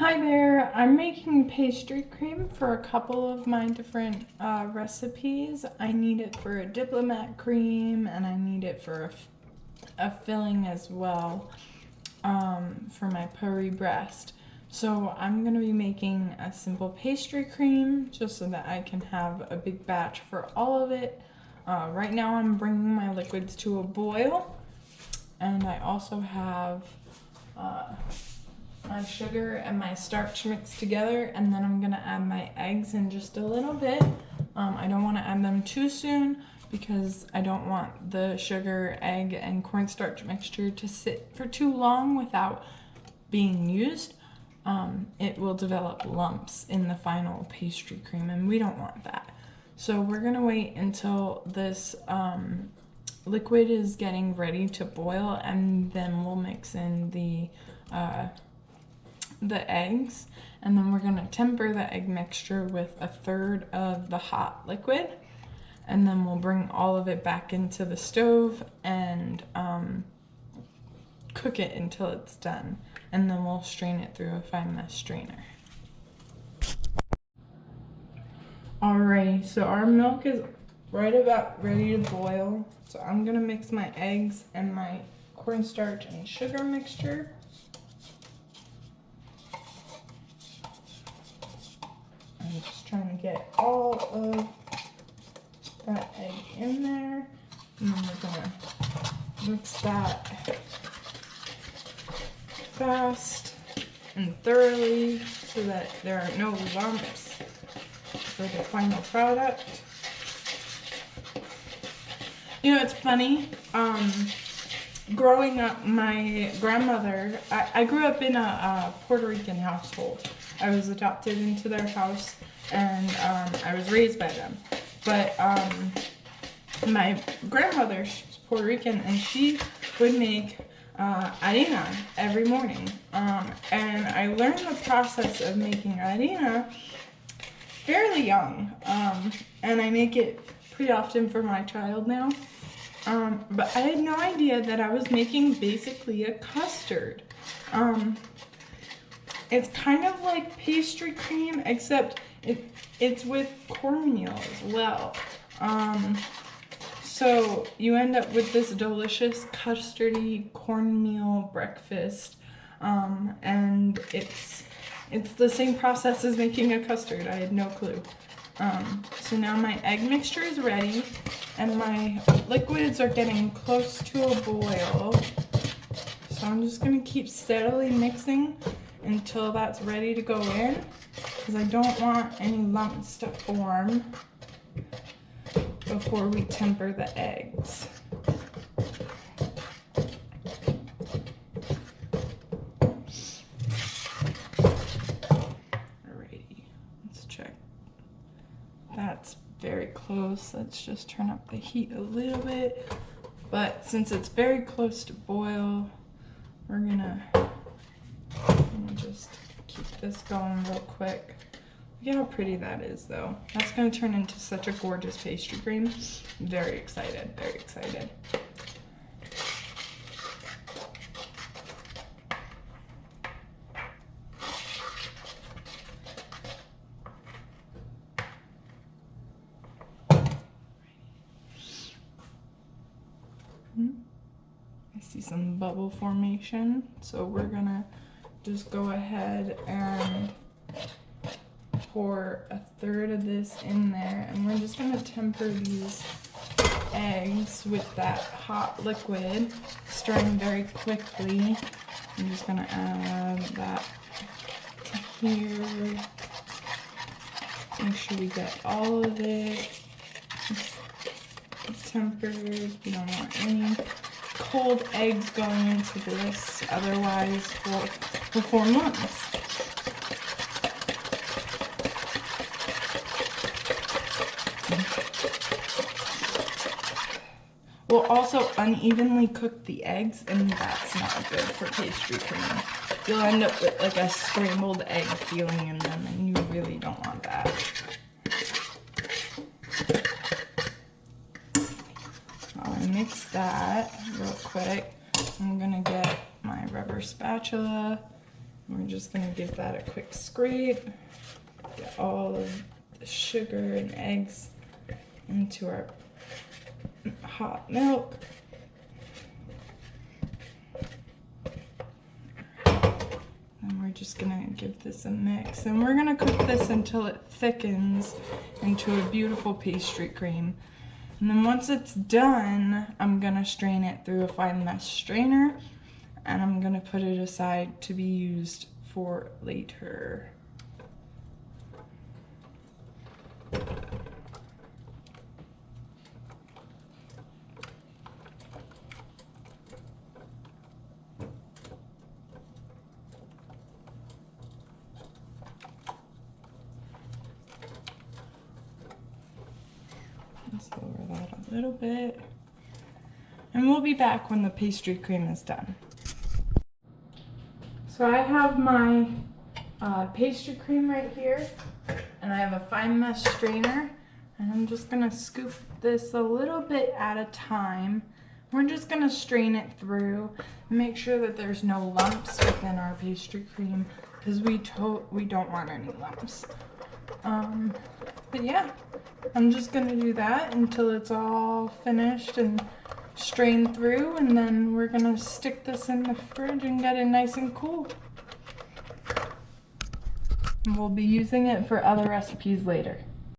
Hi there, I'm making pastry cream for a couple of my different recipes. I need it for a diplomat cream and I need it for a filling as well for my Paris breast. So I'm going to be making a simple pastry cream just so that I can have a big batch for all of it. Right now I'm bringing my liquids to a boil, and I also have my sugar and my starch mixed together, and then I'm gonna add my eggs in just a little bit. I don't want to add them too soon because I don't want the sugar, egg, and cornstarch mixture to sit for too long without being used. It will develop lumps in the final pastry cream, and we don't want that. So we're gonna wait until this liquid is getting ready to boil, and then we'll mix in the eggs, and then we're going to temper the egg mixture with a third of the hot liquid, and then we'll bring all of it back into the stove and cook it until it's done, and then we'll strain it through a fine mesh strainer. Alrighty, so our milk is right about ready to boil, so I'm going to mix my eggs and my cornstarch and sugar mixture. I'm just trying to get all of that egg in there, and then we're gonna mix that fast and thoroughly so that there are no lumps for the final product. You know, it's funny, growing up, my grandmother, I grew up in a Puerto Rican household. I was adopted into their house, and I was raised by them. But my grandmother, she's Puerto Rican, and she would make harina every morning. And I learned the process of making harina fairly young, and I make it pretty often for my child now. But I had no idea that I was making basically a custard. It's kind of like pastry cream, except it's with cornmeal as well. So you end up with this delicious custardy cornmeal breakfast, and it's the same process as making a custard. I had no clue. So now my egg mixture is ready, and my liquids are getting close to a boil. So I'm just gonna keep steadily mixing until that's ready to go in, because I don't want any lumps to form before we temper the eggs. Alrighty, let's check. That's very close. Let's just turn up the heat a little bit. But since it's very close to boil, we're gonna just keep this going real quick. Look at how pretty that is, though. That's going to turn into such a gorgeous pastry cream. I'm very excited, very excited. I see some bubble formation, so we're gonna just go ahead and pour a third of this in there, and we're just gonna temper these eggs with that hot liquid, stirring very quickly. I'm just gonna add that to here. Make sure we get all of it tempered. We don't want any cold eggs going into this, otherwise we'll form lumps. We'll also unevenly cook the eggs, and that's not good for pastry cream. You'll end up with like a scrambled egg feeling in them, and you really don't want that. I'll mix that real quick. I'm gonna get my rubber spatula We're just gonna give that a quick scrape. Get all of the sugar and eggs into our hot milk. And we're just gonna give this a mix. And we're gonna cook this until it thickens into a beautiful pastry cream. And then once it's done, I'm gonna strain it through a fine mesh strainer, and I'm gonna put it aside to be used for later. Let's lower that a little bit. And we'll be back when the pastry cream is done. So I have my pastry cream right here, and I have a fine mesh strainer, and I'm just gonna scoop this a little bit at a time. We're just gonna strain it through and make sure that there's no lumps within our pastry cream, because we don't want any lumps. But yeah, I'm just gonna do that until it's all finished and strained through, and then we're gonna stick this in the fridge and get it nice and cool. And we'll be using it for other recipes later.